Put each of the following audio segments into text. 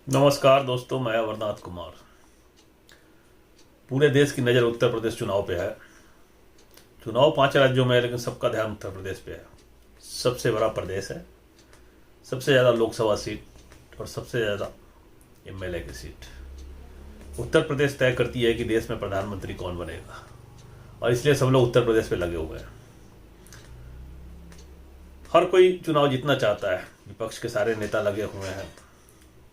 नमस्कार दोस्तों, मैं अमरनाथ कुमार। पूरे देश की नज़र उत्तर प्रदेश चुनाव पे है। चुनाव 5 राज्यों में है, लेकिन सबका ध्यान उत्तर प्रदेश पे है। सबसे बड़ा प्रदेश है, सबसे ज़्यादा लोकसभा सीट और सबसे ज़्यादा एमएलए की सीट। उत्तर प्रदेश तय करती है कि देश में प्रधानमंत्री कौन बनेगा, और इसलिए सब लोग उत्तर प्रदेश पे लगे हुए हैं। हर कोई चुनाव जीतना चाहता है, विपक्ष के सारे नेता लगे हुए हैं।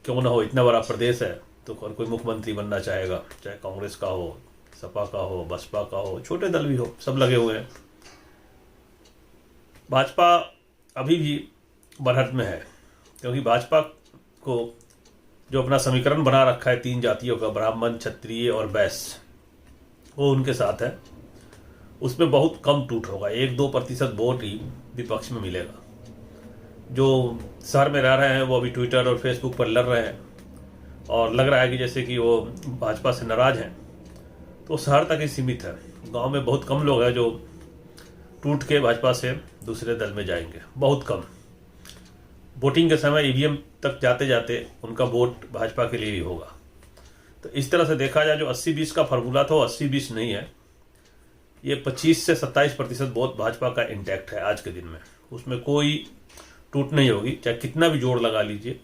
क्यों ना हो, इतना बड़ा प्रदेश है तो हर कोई मुख्यमंत्री बनना चाहेगा, चाहे कांग्रेस का हो, सपा का हो, बसपा का हो, छोटे दल भी हो, सब लगे हुए हैं। भाजपा अभी भी बढ़त में है, क्योंकि भाजपा को जो अपना समीकरण बना रखा है 3 जातियों का, ब्राह्मण, क्षत्रिय और वैश्य, वो उनके साथ है। उसमें बहुत कम टूट होगा, 1-2% वोट ही विपक्ष में मिलेगा। जो शहर में रह रहे हैं वो अभी ट्विटर और फेसबुक पर लड़ रहे हैं, और लग रहा है कि जैसे कि वो भाजपा से नाराज हैं, तो शहर तक ही सीमित है। गांव में बहुत कम लोग हैं जो टूट के भाजपा से दूसरे दल में जाएंगे, बहुत कम। वोटिंग के समय ईवीएम तक जाते जाते उनका वोट भाजपा के लिए ही होगा। तो इस तरह से देखा जाए, जो 80-20 का फार्मूला था वो 80-20 नहीं है, ये 25 से 27% वोट भाजपा का इंटैक्ट है आज के दिन में। उसमें कोई टूट नहीं होगी, चाहे कितना भी जोड़ लगा लीजिए,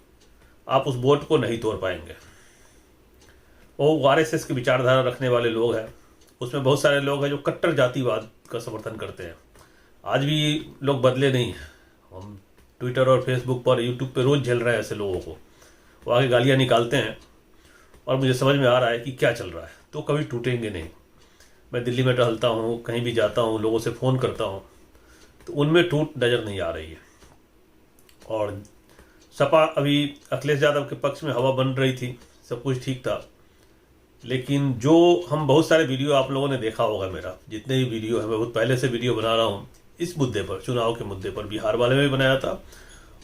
आप उस वोट को नहीं तोड़ पाएंगे। वो आरएसएस की विचारधारा रखने वाले लोग हैं, उसमें बहुत सारे लोग हैं जो कट्टर जातिवाद का समर्थन करते हैं। आज भी लोग बदले नहीं हैं। हम ट्विटर और फेसबुक पर, यूट्यूब पर रोज झेल रहे हैं ऐसे लोगों को। वो आगे गालियाँ निकालते हैं, और मुझे समझ में आ रहा है कि क्या चल रहा है। तो कभी टूटेंगे नहीं। मैं दिल्ली में टहलता हूँ, कहीं भी जाता हूँ, लोगों से फ़ोन करता हूँ, तो उनमें टूट नज़र नहीं आ रही है। और सपा अभी अखिलेश यादव के पक्ष में हवा बन रही थी, सब कुछ ठीक था। लेकिन जो हम बहुत सारे वीडियो आप लोगों ने देखा होगा, मेरा जितने भी वीडियो है, मैं बहुत पहले से वीडियो बना रहा हूँ इस मुद्दे पर, चुनाव के मुद्दे पर। बिहार वाले में भी बनाया था,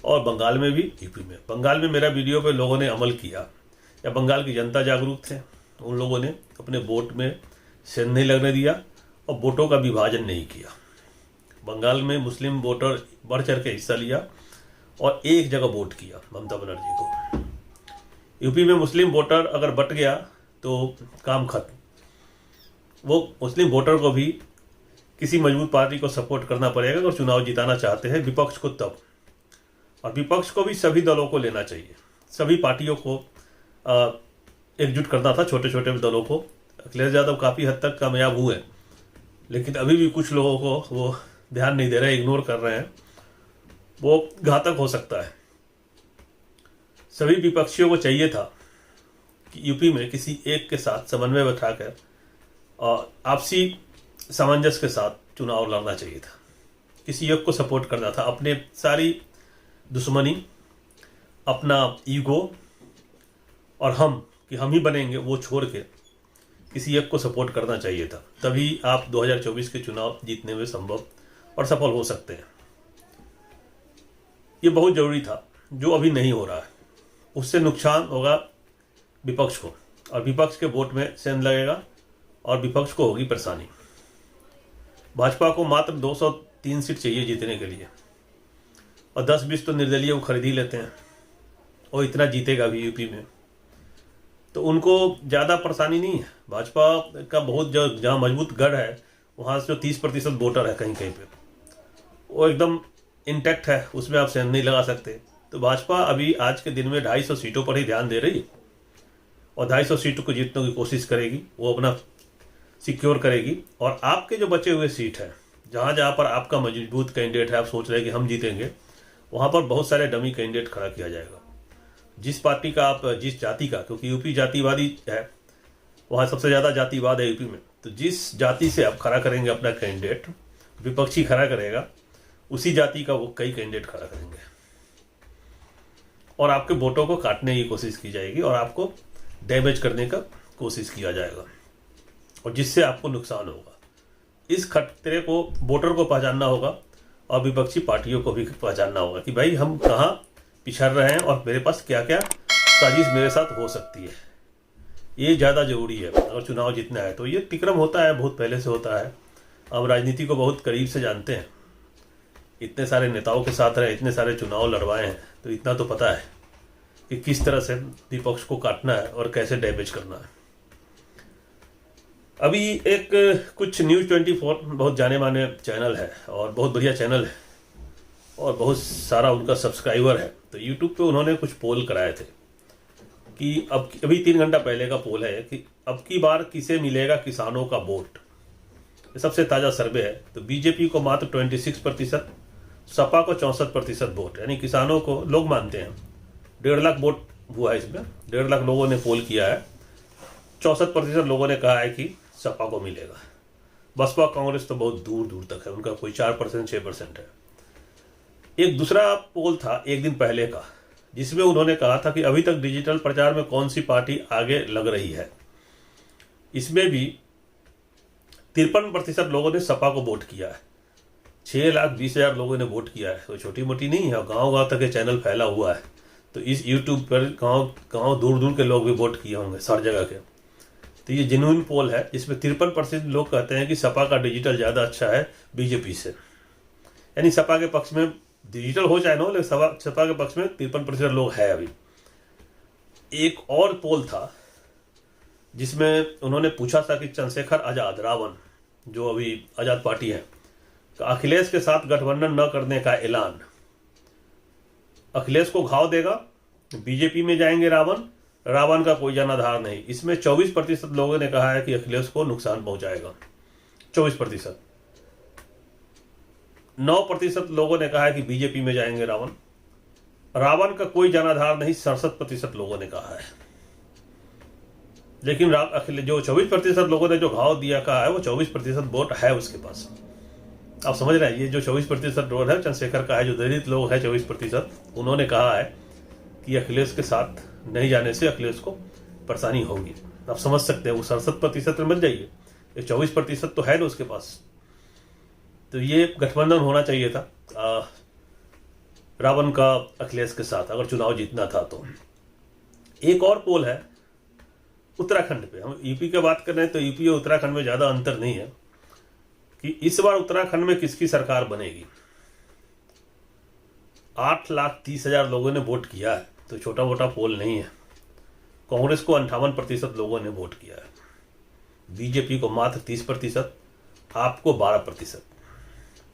और बंगाल में भी, यूपी में। बंगाल में मेरा वीडियो पे लोगों ने अमल किया, या बंगाल की जनता जागरूक थे, उन लोगों ने अपने वोट में सेंध नहीं लगने दिया और वोटों का विभाजन नहीं किया। बंगाल में मुस्लिम वोटर बढ़ चढ़ के हिस्सा लिया और एक जगह वोट किया, ममता बनर्जी को। यूपी में मुस्लिम वोटर अगर बट गया तो काम खत्म। वो मुस्लिम वोटर को भी किसी मजबूत पार्टी को सपोर्ट करना पड़ेगा अगर चुनाव जिताना चाहते हैं, विपक्ष को तब। और विपक्ष को भी सभी दलों को लेना चाहिए, सभी पार्टियों को एकजुट करना था, छोटे छोटे दलों को। अखिलेश यादव काफ़ी हद तक कामयाब हुए, लेकिन अभी भी कुछ लोगों को वो ध्यान नहीं दे रहे, इग्नोर कर रहे हैं। वो घातक हो सकता है। सभी विपक्षियों को चाहिए था कि यूपी में किसी एक के साथ समन्वय बैठाकर और आपसी सामंजस्य के साथ चुनाव लड़ना चाहिए था। किसी एक को सपोर्ट करना था। अपने सारी दुश्मनी, अपना ईगो और कि हम ही बनेंगे, वो छोड़ के किसी एक को सपोर्ट करना चाहिए था। तभी आप 2024 के चुनाव जीतने में संभव और सफल हो सकते हैं। ये बहुत ज़रूरी था, जो अभी नहीं हो रहा है। उससे नुकसान होगा विपक्ष को, और विपक्ष के वोट में सेंध लगेगा, और विपक्ष को होगी परेशानी। भाजपा को मात्र 203 सीट चाहिए जीतने के लिए, और 10-20 तो निर्दलीय वो खरीद ही लेते हैं, और इतना जीतेगा भी यूपी में, तो उनको ज़्यादा परेशानी नहीं है। भाजपा का बहुत जहाँ मजबूत गढ़ है, वहाँ से जो 30% वोटर है कहीं कहीं पे, वो एकदम इंटैक्ट है, उसमें आप सेंध नहीं लगा सकते। तो भाजपा अभी आज के दिन में 250 सीटों पर ही ध्यान दे रही है, और 250 सीटों को जीतने की कोशिश करेगी, वो अपना सिक्योर करेगी। और आपके जो बचे हुए सीट हैं, जहाँ जहाँ पर आपका मजबूत कैंडिडेट है, आप सोच रहे हैं कि हम जीतेंगे, वहाँ पर बहुत सारे डमी कैंडिडेट खड़ा किया जाएगा। जिस पार्टी का आप, जिस जाति का, क्योंकि यूपी जातिवादी है, वहाँ सबसे ज़्यादा जातिवाद है यूपी में, तो जिस जाति से आप खड़ा करेंगे अपना कैंडिडेट, विपक्षी खड़ा करेगा, उसी जाति का वो कई कैंडिडेट खड़ा करेंगे, और आपके वोटों को काटने की कोशिश की जाएगी, और आपको डैमेज करने का कोशिश किया जाएगा, और जिससे आपको नुकसान होगा। इस खतरे को वोटर को पहचानना होगा, और विपक्षी पार्टियों को भी पहचानना होगा कि भाई हम कहाँ पिछड़ रहे हैं, और मेरे पास क्या क्या साजिश मेरे साथ हो सकती है। ये ज़्यादा जरूरी है अगर चुनाव जीतना है। तो ये तिक्रम होता है, बहुत पहले से होता है। हम राजनीति को बहुत करीब से जानते हैं, इतने सारे नेताओं के साथ रहे, इतने सारे चुनाव लड़वाए हैं, तो इतना तो पता है कि किस तरह से विपक्ष को काटना है और कैसे डैमेज करना है। अभी एक कुछ न्यूज़ 24 बहुत जाने माने चैनल है और बहुत बढ़िया चैनल है और बहुत सारा उनका सब्सक्राइबर है। तो यूट्यूब पे उन्होंने कुछ पोल कराए थे कि अभी 3 घंटा पहले का पोल है कि अब की बार किसे मिलेगा किसानों का वोट। ये सबसे ताज़ा सर्वे है। तो बीजेपी को मात्र 26%, सपा को 64% वोट, यानी किसानों को लोग मानते हैं 1.5 लाख वोट हुआ है इसमें, 1.5 लाख लोगों ने पोल किया है। 64% लोगों ने कहा है कि सपा को मिलेगा। बसपा कांग्रेस तो बहुत दूर दूर तक है, उनका कोई 4% 6% है। एक दूसरा पोल था एक दिन पहले का, जिसमें उन्होंने कहा था कि अभी तक डिजिटल प्रचार में कौन सी पार्टी आगे लग रही है। इसमें भी 53% लोगों ने सपा को वोट किया है। 6,20,000 लोगों ने वोट किया है, तो छोटी मोटी नहीं है। गांव गांव तक ये चैनल फैला हुआ है, तो इस यूट्यूब पर गांव दूर दूर के लोग भी वोट किए होंगे, हर जगह के। तो ये जेन्युइन पोल है, जिसमें 53% लोग कहते हैं कि सपा का डिजिटल ज़्यादा अच्छा है बीजेपी से। यानी सपा के पक्ष में डिजिटल हो जाए ना, लेकिन सपा के पक्ष में 53% लोग हैं अभी। एक और पोल था जिसमें उन्होंने पूछा था कि चंद्रशेखर आज़ाद रावण, जो अभी आज़ाद पार्टी है, तो अखिलेश के साथ गठबंधन न करने का ऐलान। अखिलेश को घाव देगा, बीजेपी में जाएंगे रावण का कोई जनाधार नहीं। इसमें 24% लोगों ने कहा है कि अखिलेश को नुकसान पहुंचाएगा, 24%। 9% लोगों ने कहा है कि बीजेपी में जाएंगे रावण का कोई जनाधार नहीं, 67% लोगों ने कहा है। लेकिन जो 24% लोगों ने जो घाव दिया कहा है, वो 24% वोट है उसके पास। आप समझ रहे हैं, ये जो 24% वोट है चंद्रशेखर का है। जो दलित लोग हैं 24%, उन्होंने कहा है कि अखिलेश के साथ नहीं जाने से अखिलेश को परेशानी होगी। आप समझ सकते हैं, वो 67% में बच जाइए, ये 24% तो है ना उसके पास। तो ये गठबंधन होना चाहिए था रावण का अखिलेश के साथ, अगर चुनाव जीतना था तो। एक और पोल है उत्तराखंड पे। हम यूपी की बात कर रहे हैं, तो यूपी और उत्तराखंड में ज़्यादा अंतर नहीं है कि इस बार उत्तराखंड में किसकी सरकार बनेगी। 8,30,000 लोगों ने वोट किया है, तो छोटा मोटा पोल नहीं है। कांग्रेस को 58% लोगों ने वोट किया है, बीजेपी को मात्र 30%, आपको 12%।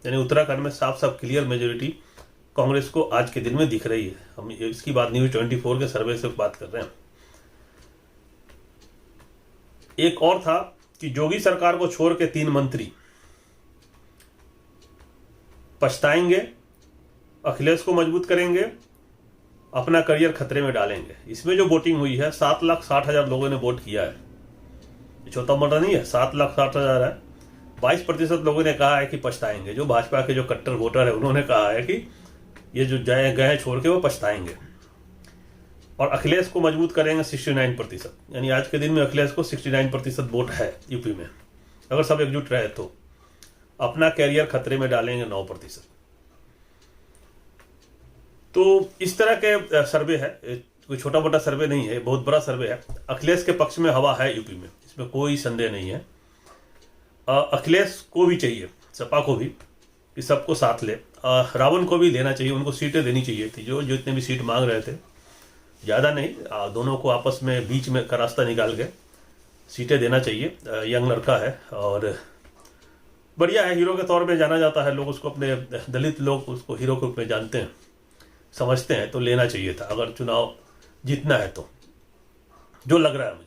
यानी उत्तराखंड में साफ साफ क्लियर मेजोरिटी कांग्रेस को आज के दिन में दिख रही है। हम इसकी बात न्यूज़ 24 के सर्वे से बात कर रहे हैं। एक और था कि योगी सरकार को छोड़ के 3 मंत्री पछताएंगे, अखिलेश को मजबूत करेंगे, अपना करियर खतरे में डालेंगे। इसमें जो वोटिंग हुई है, 7,60,000 लोगों ने वोट किया है। छोटा मोटा नहीं है, 7,60,000 है। 22% लोगों ने कहा है कि पछताएंगे। जो भाजपा के जो कट्टर वोटर है, उन्होंने कहा है कि ये जो गए छोड़ के वो पछताएंगे। और अखिलेश को मजबूत करेंगे 69%। यानी आज के दिन में अखिलेश को 69% वोट है यूपी में, अगर सब एकजुट रहे तो। अपना कैरियर खतरे में डालेंगे 9%। तो इस तरह के सर्वे है, कोई छोटा मोटा सर्वे नहीं है, बहुत बड़ा सर्वे है। अखिलेश के पक्ष में हवा है यूपी में, इसमें कोई संदेह नहीं है। अखिलेश को भी चाहिए, सपा को भी, कि सबको साथ ले। रावण को भी लेना चाहिए, उनको सीटें देनी चाहिए थी। जो जितने भी सीट मांग रहे थे, ज़्यादा नहीं, दोनों को आपस में बीच में का रास्ता निकाल के सीटें देना चाहिए। यंग लड़का है और बढ़िया है, हीरो के तौर पे जाना जाता है। लोग उसको, अपने दलित लोग उसको हीरो के रूप में जानते हैं, समझते हैं। तो लेना चाहिए था अगर चुनाव जीतना है तो, जो लग रहा है मुझे।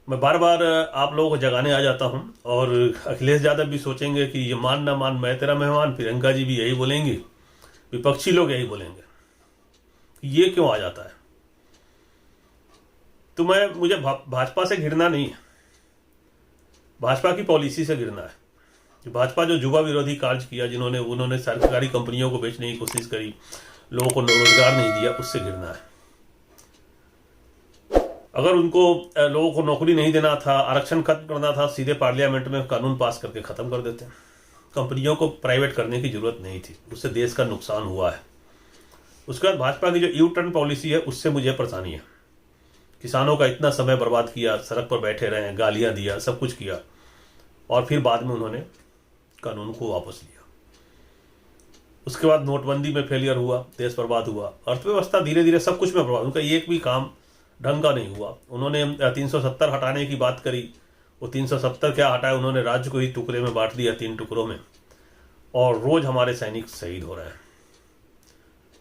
मैं बार बार आप लोगों को जगाने आ जाता हूं, और अखिलेश यादव भी सोचेंगे कि ये मान ना मान मैं तेरा मेहमान, प्रियंका जी भी यही बोलेंगी, विपक्षी लोग यही बोलेंगे, ये क्यों आ जाता है। तो मुझे भाजपा से घिरना नहीं है, भाजपा की पॉलिसी से घिरना है। भाजपा जो युवा विरोधी कार्य किया, उन्होंने सरकारी कंपनियों को बेचने की कोशिश करी, लोगों को रोजगार नहीं दिया, उससे घिरना है। अगर उनको लोगों को नौकरी नहीं देना था, आरक्षण खत्म करना था, सीधे पार्लियामेंट में कानून पास करके खत्म कर देते हैं। कंपनियों को प्राइवेट करने की जरूरत नहीं थी, उससे देश का नुकसान हुआ है। उसके बाद भाजपा की जो यू टर्न पॉलिसी है, उससे मुझे परेशानी है। किसानों का इतना समय बर्बाद किया, सड़क पर बैठे रहे, गालियां दिया, सब कुछ किया, और फिर बाद में उन्होंने कानून को वापस लिया। उसके बाद नोटबंदी में फेलियर हुआ, देश बर्बाद हुआ, अर्थव्यवस्था धीरे धीरे सब कुछ में बर्बाद, उनका एक भी काम ढंग का नहीं हुआ। उन्होंने 370 हटाने की बात करी, वो 370 क्या हटाया, उन्होंने राज्य को ही टुकड़े में बांट दिया, 3 टुकड़ों में, और रोज हमारे सैनिक शहीद हो रहे हैं।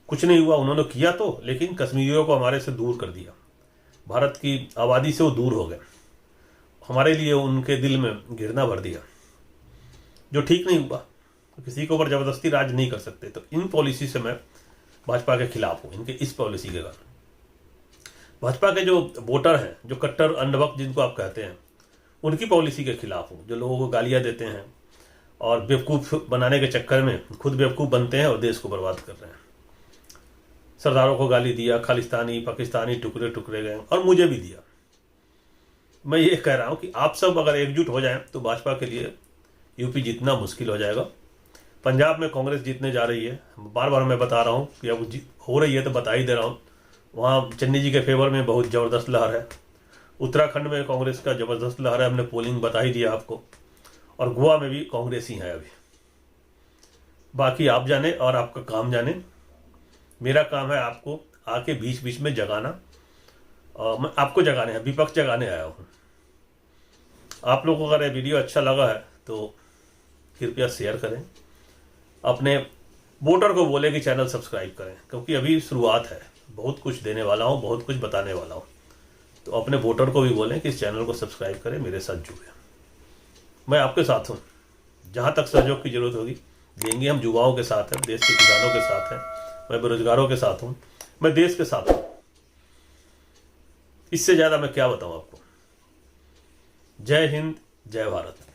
कुछ नहीं हुआ, उन्होंने किया तो, लेकिन कश्मीरियों को हमारे से दूर कर दिया, भारत की आबादी से वो दूर हो गए, हमारे लिए उनके दिल में घृणा भर दिया, जो ठीक नहीं हुआ। किसी के ऊपर जबरदस्ती राज नहीं कर सकते। तो इन पॉलिसी से मैं भाजपा के खिलाफ हूँ, इनके इस पॉलिसी के कारण। भाजपा के जो वोटर हैं, जो कट्टर अंधभक्त जिनको आप कहते हैं, उनकी पॉलिसी के खिलाफ हूँ, जो लोगों को गालियाँ देते हैं और बेवकूफ़ बनाने के चक्कर में खुद बेवकूफ़ बनते हैं और देश को बर्बाद कर रहे हैं। सरदारों को गाली दिया, खालिस्तानी पाकिस्तानी टुकड़े टुकड़े गए, और मुझे भी दिया। मैं ये कह रहा हूँ कि आप सब अगर एकजुट हो जाएं तो भाजपा के लिए यूपी जीतना मुश्किल हो जाएगा। पंजाब में कांग्रेस जीतने जा रही है, बार बार मैं बता रहा हूँ कि अब हो रही है तो बता ही दे रहा हूँ। वहाँ चन्नी जी के फेवर में बहुत ज़बरदस्त लहर है, उत्तराखंड में कांग्रेस का ज़बरदस्त लहर है, हमने पोलिंग बता ही दिया आपको, और गोवा में भी कांग्रेस ही है अभी। बाकी आप जाने और आपका काम जाने। मेरा काम है आपको आके बीच बीच में जगाना, और मैं आपको जगाने है, विपक्ष जगाने आया हूँ। आप लोगों को अगर ये वीडियो अच्छा लगा है तो कृपया शेयर करें, अपने वोटर को बोले कि चैनल सब्सक्राइब करें, क्योंकि अभी शुरुआत है, बहुत कुछ देने वाला हूँ, बहुत कुछ बताने वाला हूँ। तो अपने वोटर को भी बोलें कि इस चैनल को सब्सक्राइब करें, मेरे साथ जुड़े। मैं आपके साथ हूँ, जहाँ तक सहयोग की जरूरत होगी देंगे। हम युवाओं के साथ हैं, देश के किसानों के साथ हैं, मैं बेरोजगारों के साथ हूँ, मैं देश के साथ हूँ। इससे ज़्यादा मैं क्या बताऊँ आपको। जय हिंद, जय भारत।